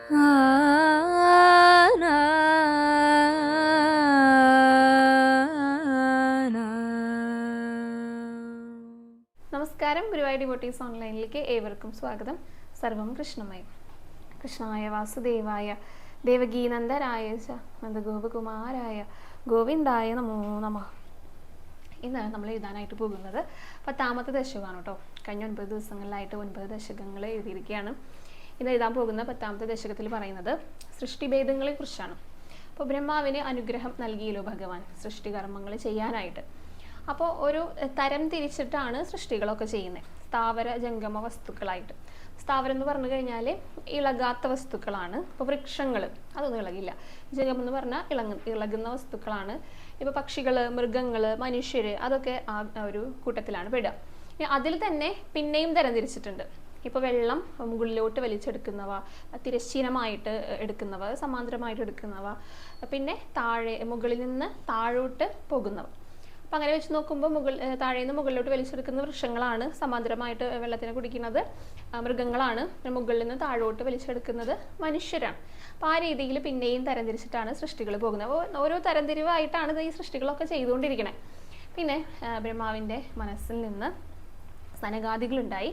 നമസ്കാരം, ഗുരുവായൂർ ഡിവോട്ടീസ് ഓൺലൈനിലേക്ക് ഏവർക്കും സ്വാഗതം. സർവം കൃഷ്ണമയം. കൃഷ്ണായ വാസുദേവായ ദേവകീനന്ദനായ നന്ദഗോപകുമാരായ ഗോവിന്ദായ നമോ നമഃ. ഇന്ന് നമ്മൾ എഴുതാനായിട്ട് പോകുന്നത് 10ാമത്തെ ദശകമാണ് കേട്ടോ. കഴിഞ്ഞ 9 ദിവസങ്ങളിലായിട്ട് 9 ദശകങ്ങൾ എഴുതിയിരിക്കുകയാണ്. ഇന്ന് എഴുതാൻ പോകുന്ന 10ാമത്തെ ദശകത്തിൽ പറയുന്നത് സൃഷ്ടിഭേദങ്ങളെ കുറിച്ചാണ്. അപ്പോൾ ബ്രഹ്മാവിന് അനുഗ്രഹം നൽകിയല്ലോ ഭഗവാൻ സൃഷ്ടികർമ്മങ്ങൾ ചെയ്യാനായിട്ട്. അപ്പോൾ ഒരു തരം തിരിച്ചിട്ടാണ് സൃഷ്ടികളൊക്കെ ചെയ്യുന്നത്, സ്ഥാവര ജംഗമ വസ്തുക്കളായിട്ട്. സ്ഥാവരം എന്ന് പറഞ്ഞു കഴിഞ്ഞാൽ ഇളകാത്ത വസ്തുക്കളാണ്. ഇപ്പോൾ വൃക്ഷങ്ങൾ അതൊന്നും ഇളകില്ല. ജംഗമം എന്ന് പറഞ്ഞാൽ ഇളകുന്ന വസ്തുക്കളാണ്. ഇപ്പോൾ പക്ഷികൾ, മൃഗങ്ങൾ, മനുഷ്യർ അതൊക്കെ ആ ഒരു കൂട്ടത്തിലാണ് പെടുക. അതിൽ തന്നെ പിന്നെയും തരംതിരിച്ചിട്ടുണ്ട്. ഇപ്പോൾ വെള്ളം മുകളിലോട്ട് വലിച്ചെടുക്കുന്നവ, തിരശ്ചീനമായിട്ട് എടുക്കുന്നവ, സമാന്തരമായിട്ട് എടുക്കുന്നവ, പിന്നെ മുകളിൽ നിന്ന് താഴോട്ട് പോകുന്നവ. അപ്പം അങ്ങനെ വെച്ച് നോക്കുമ്പോൾ താഴെ നിന്ന് മുകളിലോട്ട് വലിച്ചെടുക്കുന്ന വൃക്ഷങ്ങളാണ്, സമാന്തരമായിട്ട് വെള്ളത്തിനെ കുടിക്കുന്നത് മൃഗങ്ങളാണ്, മുകളിൽ നിന്ന് താഴോട്ട് വലിച്ചെടുക്കുന്നത് മനുഷ്യരാണ്. അപ്പോൾ ആ രീതിയിൽ പിന്നെയും തരംതിരിച്ചിട്ടാണ് സൃഷ്ടികൾ പോകുന്നത്. അപ്പോൾ ഓരോ തരംതിരിവായിട്ടാണ് ഈ സൃഷ്ടികളൊക്കെ ചെയ്തുകൊണ്ടിരിക്കുന്നത്. പിന്നെ ബ്രഹ്മാവിൻ്റെ മനസ്സിൽ നിന്ന് സനകാദികളുണ്ടായി.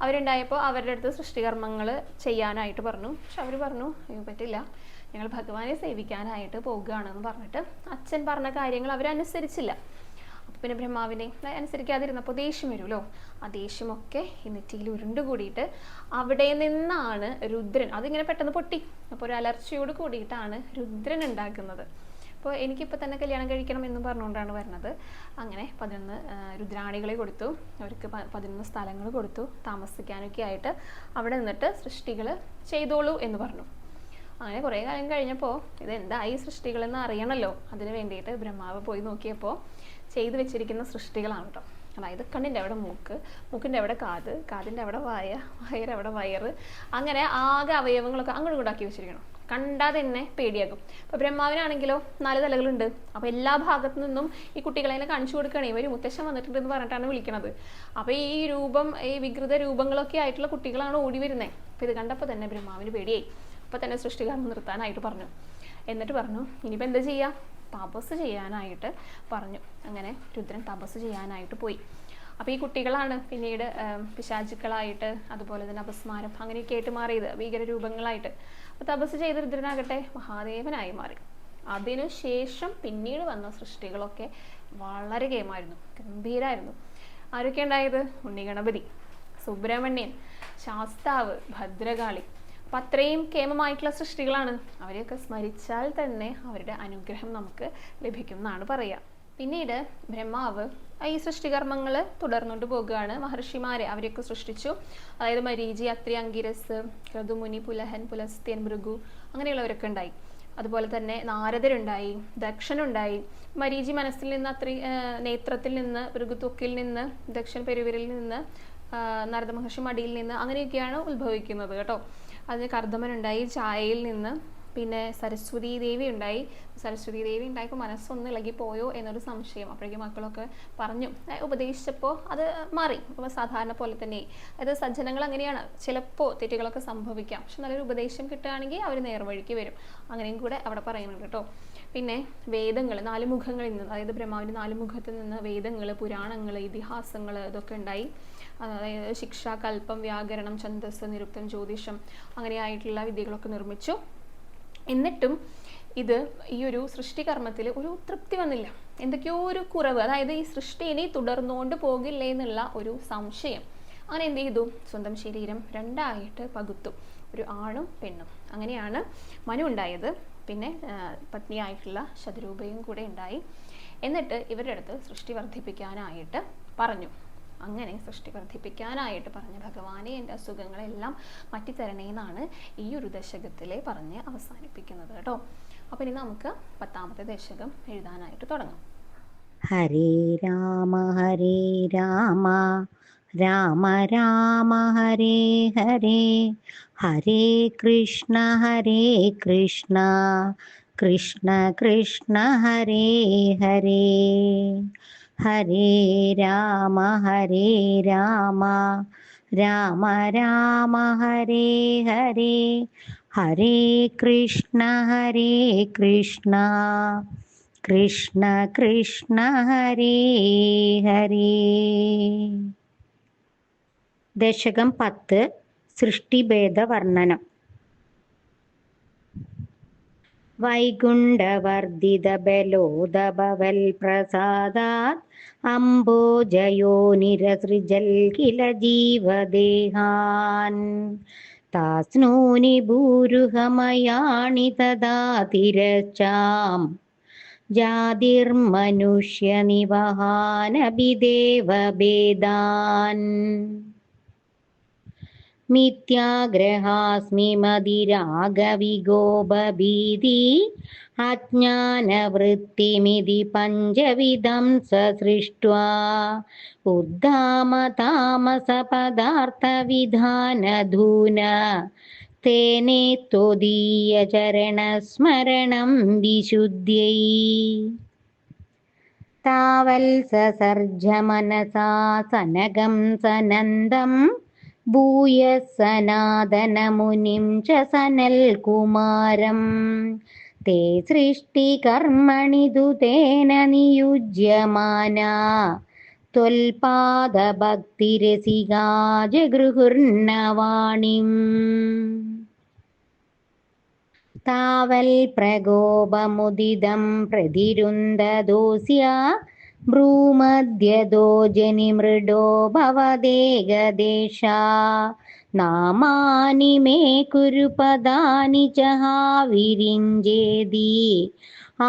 അവരുണ്ടായപ്പോൾ അവരുടെ അടുത്ത് സൃഷ്ടികർമ്മങ്ങൾ ചെയ്യാനായിട്ട് പറഞ്ഞു. പക്ഷെ അവർ പറഞ്ഞു, പറ്റില്ല, ഞങ്ങൾ ഭഗവാനെ സേവിക്കാനായിട്ട് പോകുകയാണെന്ന് പറഞ്ഞിട്ട് അച്ഛൻ പറഞ്ഞ കാര്യങ്ങൾ അവരനുസരിച്ചില്ല. അപ്പം പിന്നെ ബ്രഹ്മാവിനെ അനുസരിക്കാതിരുന്നപ്പോൾ ദേഷ്യം വരുമല്ലോ. ആ ദേഷ്യമൊക്കെ ഈ നെറ്റിയിൽ ഉരുണ്ടുകൂടിയിട്ട് അവിടെ നിന്നാണ് രുദ്രൻ, അതിങ്ങനെ പെട്ടെന്ന് പൊട്ടി. അപ്പോൾ ഒരു അലർച്ചയോട് കൂടിയിട്ടാണ് രുദ്രൻ ഉണ്ടാക്കുന്നത്. അപ്പോൾ എനിക്കിപ്പോൾ തന്നെ കല്യാണം കഴിക്കണം എന്ന് പറഞ്ഞുകൊണ്ടാണ് വരുന്നത്. അങ്ങനെ 11 രുദ്രാണികളെ കൊടുത്തു. അവർക്ക് 11 സ്ഥലങ്ങൾ കൊടുത്തു താമസിക്കാനൊക്കെ ആയിട്ട്. അവിടെ നിന്നിട്ട് സൃഷ്ടികൾ ചെയ്തോളൂ എന്ന് പറഞ്ഞു. അങ്ങനെ കുറേ കാലം കഴിഞ്ഞപ്പോൾ ഇതെന്തായി സൃഷ്ടികളെന്ന് അറിയണമല്ലോ. അതിന് വേണ്ടിയിട്ട് ബ്രഹ്മാവ് പോയി നോക്കിയപ്പോൾ ചെയ്തു വെച്ചിരിക്കുന്ന സൃഷ്ടികളാണ് കേട്ടോ. അതായത് കണ്ണിൻ്റെ അവിടെ മൂക്ക്, മൂക്കിൻ്റെ അവിടെ കാത്, കാതിൻ്റെ അവിടെ വയറവിടെ വയറ്, അങ്ങനെ ആകെ അവയവങ്ങളൊക്കെ അങ്ങോട്ട് ഇങ്ങോട്ടാക്കി വെച്ചിരിക്കണം. കണ്ടാൽ തന്നെ പേടിയാകും. അപ്പോൾ ബ്രഹ്മാവിനാണെങ്കിലോ 4 തലകളുണ്ട്. അപ്പോൾ എല്ലാ ഭാഗത്തു നിന്നും ഈ കുട്ടികളെ കാണിച്ചു കൊടുക്കണേ, ഇവർ മുത്തശ്ശൻ വന്നിട്ടുണ്ട് എന്ന് പറഞ്ഞിട്ടാണ് വിളിക്കണത്. അപ്പോൾ ഈ വികൃത രൂപങ്ങളൊക്കെ ആയിട്ടുള്ള കുട്ടികളാണ് ഓടി വരുന്നത്. അപ്പോൾ ഇത് കണ്ടപ്പോൾ തന്നെ ബ്രഹ്മാവിന് പേടിയായി. അപ്പോൾ തന്നെ സൃഷ്ടികർമ്മം നിർത്താനായിട്ട് പറഞ്ഞു. എന്നിട്ട് പറഞ്ഞു, ഇനിയിപ്പോൾ എന്താ ചെയ്യുക? തപസ് ചെയ്യാനായിട്ട് പറഞ്ഞു. അങ്ങനെ രുദ്രൻ തപസ് ചെയ്യാനായിട്ട് പോയി. അപ്പോൾ ഈ കുട്ടികളാണ് പിന്നീട് പിശാചുക്കളായിട്ട്, അതുപോലെ തന്നെ അപസ്മാരം അങ്ങനെയൊക്കെ ആയിട്ട് മാറിയത്, ഭീകരരൂപങ്ങളായിട്ട്. അപ്പോൾ തപസ് ചെയ്ത് രുദ്രനാകട്ടെ മഹാദേവനായി മാറി. അതിനുശേഷം പിന്നീട് വന്ന സൃഷ്ടികളൊക്കെ വളരെ കേമായിരുന്നു, ഗംഭീരമായിരുന്നു. ആരൊക്കെ ഉണ്ടായത്? ഉണ്ണിഗണപതി, സുബ്രഹ്മണ്യൻ, ശാസ്താവ്, ഭദ്രകാളി. അപ്പം അത്രയും കേമമായിട്ടുള്ള സൃഷ്ടികളാണ്. അവരെയൊക്കെ സ്മരിച്ചാൽ തന്നെ അവരുടെ അനുഗ്രഹം നമുക്ക് ലഭിക്കും എന്നാണ് പറയുക. പിന്നീട് ബ്രഹ്മാവ് ഈ സൃഷ്ടികർമ്മങ്ങൾ തുടർന്നുകൊണ്ട് പോകുകയാണ്. മഹർഷിമാരെ അവരെയൊക്കെ സൃഷ്ടിച്ചു. അതായത് മരീചി, അത്രി, അങ്കിരസ്, ക്രതുമുനി, പുലഹൻ, പുലസ്ത്യൻ, ഭൃഗു അങ്ങനെയുള്ളവരൊക്കെ ഉണ്ടായി. അതുപോലെ തന്നെ നാരദരുണ്ടായി, ദക്ഷനുണ്ടായി. മരീചി മനസ്സിൽ നിന്ന്, അത്രി നേത്രത്തിൽ നിന്ന്, ഭൃഗു ത്വക്കിൽ നിന്ന്, ദക്ഷൻ പെരുവിരലിൽ നിന്ന്, നാരദ മഹർഷി മടിയിൽ നിന്ന്, അങ്ങനെയൊക്കെയാണ് ഉത്ഭവിക്കുന്നത് കേട്ടോ. അതിന് കർദമനുണ്ടായി ഛായയിൽ നിന്ന്. പിന്നെ സരസ്വതി ദേവി ഉണ്ടായി. സരസ്വതി ദേവി ഉണ്ടായപ്പോൾ മനസ്സൊന്ന് ഇളകിപ്പോയോ എന്നൊരു സംശയം. അപ്പോഴേക്കും മക്കളൊക്കെ പറഞ്ഞു, ഉപദേശിച്ചപ്പോൾ അത് മാറി. അപ്പോൾ സാധാരണ പോലെ തന്നെ. അതായത് സജ്ജനങ്ങൾ അങ്ങനെയാണ്, ചിലപ്പോൾ തെറ്റുകളൊക്കെ സംഭവിക്കാം. പക്ഷെ നല്ലൊരു ഉപദേശം കിട്ടുകയാണെങ്കിൽ അവർ നേർവഴിക്ക് വരും. അങ്ങനെയും കൂടെ അവിടെ പറയുന്നുണ്ട് കേട്ടോ. പിന്നെ വേദങ്ങൾ, 4 മുഖങ്ങളിൽ നിന്ന്, അതായത് ബ്രഹ്മാവിൻ്റെ 4 മുഖത്തിൽ നിന്ന് വേദങ്ങൾ, പുരാണങ്ങൾ, ഇതിഹാസങ്ങൾ ഇതൊക്കെ ഉണ്ടായി. അതായത് ശിക്ഷ, കൽപ്പം, വ്യാകരണം, ഛന്ദസ്, നിരുക്തം, ജ്യോതിഷം അങ്ങനെയായിട്ടുള്ള വിദ്യകളൊക്കെ നിർമ്മിച്ചു. എന്നിട്ടും ഇത് ഈ ഒരു സൃഷ്ടികർമ്മത്തിൽ ഒരു തൃപ്തി വന്നില്ല. എന്തൊക്കെയോ ഒരു കുറവ്, അതായത് ഈ സൃഷ്ടി ഇനി തുടർന്നുകൊണ്ട് പോകില്ലേ എന്നുള്ള ഒരു സംശയം. അങ്ങനെ എന്ത് ചെയ്തു? സ്വന്തം ശരീരം 2ആയിട്ട് പകുത്തു, ഒരു ആണും പെണ്ണും. അങ്ങനെയാണ് മനു ഉണ്ടായത്. പിന്നെ പത്നിയായിട്ടുള്ള ശതരൂപയും കൂടെ ഉണ്ടായി. എന്നിട്ട് ഇവരുടെ അടുത്ത് സൃഷ്ടി വർദ്ധിപ്പിക്കാനായിട്ട് പറഞ്ഞു. അങ്ങനെ സൃഷ്ടി വർദ്ധിപ്പിക്കാനായിട്ട് പറഞ്ഞ ഭഗവാനെ എൻ്റെ അസുഖങ്ങളെല്ലാം മാറ്റിത്തരണേന്നാണ് ഈ ഒരു ദശകത്തിലെ പറഞ്ഞ് അവസാനിപ്പിക്കുന്നത് കേട്ടോ. അപ്പോൾ ഇനി നമുക്ക് 10ാമത്തെ ദശകം എഴുതാനായിട്ട് തുടങ്ങാം. ഹരേ രാമ രാമ രാമ ഹരേ ഹരേ, ഹരേ കൃഷ്ണ കൃഷ്ണ കൃഷ്ണ ഹരേ ഹരേ, ഹരേ രാമ രാമ രാമ ഹരേ ഹരേ ഹരേ കൃഷ്ണ കൃഷ്ണ കൃഷ്ണ ഹരേ ഹരേ. ദശകം 10 സൃഷ്ടിഭേദ വർണ്ണനം. വൈകുണ്ഠവർദ്ധിത ബലോദഭവൽ പ്രസാദാത് അംബോജയോനിരസൃജൽ കില ജീവദേഹാൻ താസ്നൂനി ഭൂരുഹമയാണി തദാ തിരശ്ചാം ജാതിർമനുഷ്യനിവഹാനഭിദേവഭേദാൻ മിഥ്യാഗ്രഹാസ്മി മതിരാഗവിഗോപഭീതി അജ്ഞാനവൃത്തിമിതി പഞ്ചവിധം സസൃഷ്ട്വാ ഉദ്ധാമ താമസപദാർത്ഥവിധാനധൂന തേനേ ത്വദീയചരണസ്മരണം വിശുദ്ധ്യൈ താവൽ സസർജ മനസാ സനകം സനന്ദം ഭൂയ സനാതനമുനിം ച സനൽകുമാരം തേ സൃഷ്ടികർമ്മണി ദുതേന നിയുജ്യമാനാ ത്വൽപാദഭക്തിരസികാ ജഗൃഹുർനവാണിം താവൽ പ്രകോപമുദിതം പ്രതിരുന്ധദോസ്യ ഭ്രൂമധ്യദോ ജനിമൃഡോ ഭവദേകദേശാ നാമാനി മേ കുരു പദാനി ച വിരിഞ്ചേതി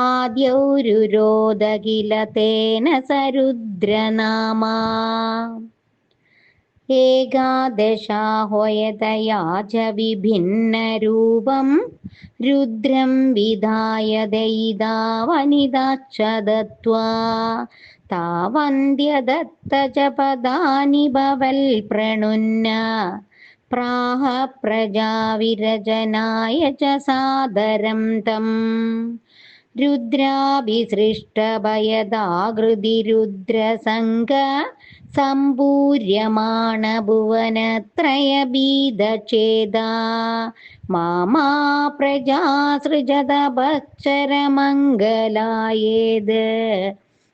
ആദ്യൗരുരോധ കില തേന സരുദ്രനാമാ ഏകാദശാഹ്വയതയാ ച വിഭിന്നരൂപം രുദ്രം വിധായ ദയിതാ വനിതാശ്ച ദത്വാ താവന്ത്യദത്ത ച പദാനി ഭവൽ പ്രണുന്ന പ്രാഹ പ്രജാവിരചനായ ച സാദരം തം രുദ്രാഭിസൃഷ്ടഭയദാകൃതി രുദ്രസംഗ സംപൂര്യമാണ ഭുവനത്രയബീദഛേദാ മാമാ പ്രജാസൃജതപശ്ചരമംഗലായേത്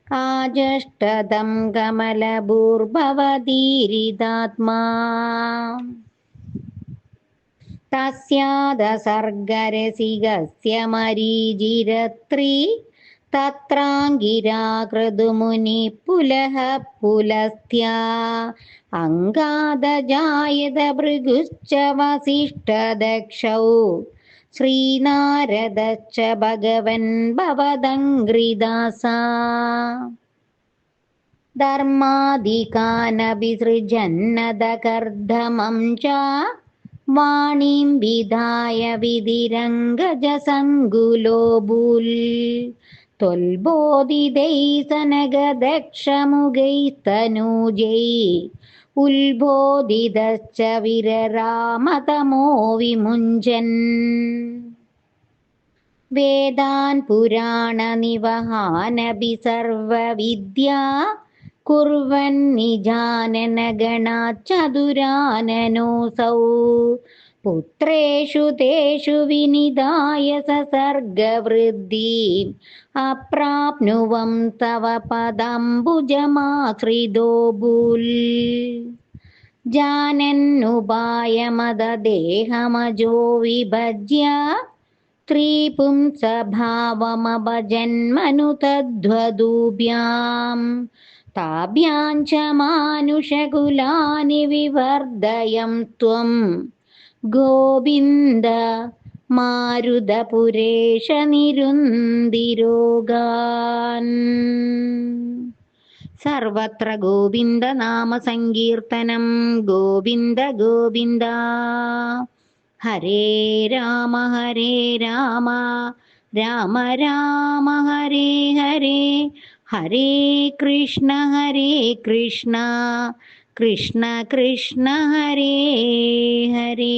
ആജഷ്ടതം കമലഭൂർഭവതീരിതാത്മാ തസ്യാദസർഗരസികസ്യ മരീചിരത്രി തത്രാംഗിരാകൃതുമുനി പുലഃ പുലസ്ത്യാ അംഗാദജായത ഭൃഗുശ്ച വസിഷ്ഠദക്ഷൗ ശ്രീനാരദശ്ച ഭഗവൻ ഭവദംഘ്രിദാസാ ധർമാദികാനഭിസൃജന്നദകർദ്ധമം ച വാണീം വിധായ വിധിരംഗജസംഗുലോബുൽ ത്വൽബോധിതൈ സനഗദക്ഷമുഖൈസ്തനൂജൈ ഉത്ബോധിതശ്ച വിരരാമതമോ വിമുഞ്ചൻ വേദാൻ പുരാണനിവഹാനഭി സർവവിദ്യാ കുർവൻ നിജാനന ഗണാചതുരാനനോസൗ പുത്രേഷു തേഷു വിനിധായ സസർഗവൃദ്ധിം അപ്രാപ്നുവം തവ പദംബുജമാശ്രിതോബുൽ ജാനന്നുപായമദദേഹമജോ വിഭജ്യ ത്രിപുംസഭാവമഭജന്മനു തദ്വദൂഭ്യാം താഭ്യാഞ്ച മാനുഷകുലാനി വിവർധയം ത്വം ഗോവിന്ദ മാരുതപുരേശ നിരുന്തിരോഗാൻ. സർവത്ര ഗോവിന്ദ നാമ സങ്കീർത്തനം. ഗോവിന്ദ ഗോവിന്ദ. ഹരേ രാമ രാമ രാമ ഹരേ ഹരേ ഹരേ കൃഷ്ണ കൃഷ്ണ കൃഷ്ണ ഹരേ ഹരേ.